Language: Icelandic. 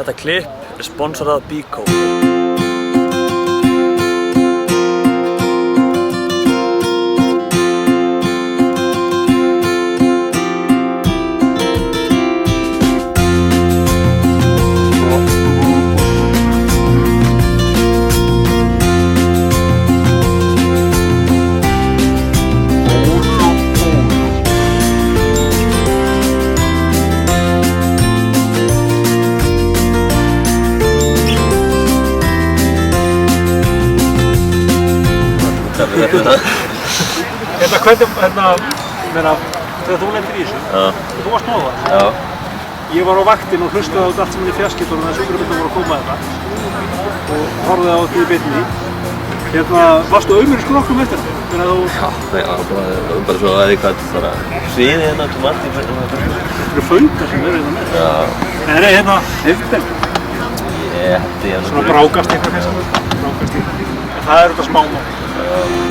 Þetta klipp er sponsorað af Biko. Þegar þú lendir í þessu, þú varst nóða. Já. Ég var á vaktin og hlustaði á þetta allt sem er í fjarskiptunum þegar sjúkrabílarnir voru að koma þetta og horfði á þetta í beinni. Varstu aumur nokkrum eftir þetta? Já, nei, það var bara svo að eitthvað bara sviði hérna tomati. Þetta eru föngar sem eru hérna með. Já. En er hérna hefðbelg? Ég hætti hérna. Svona brákast eitthvað. En það eru þetta smámál.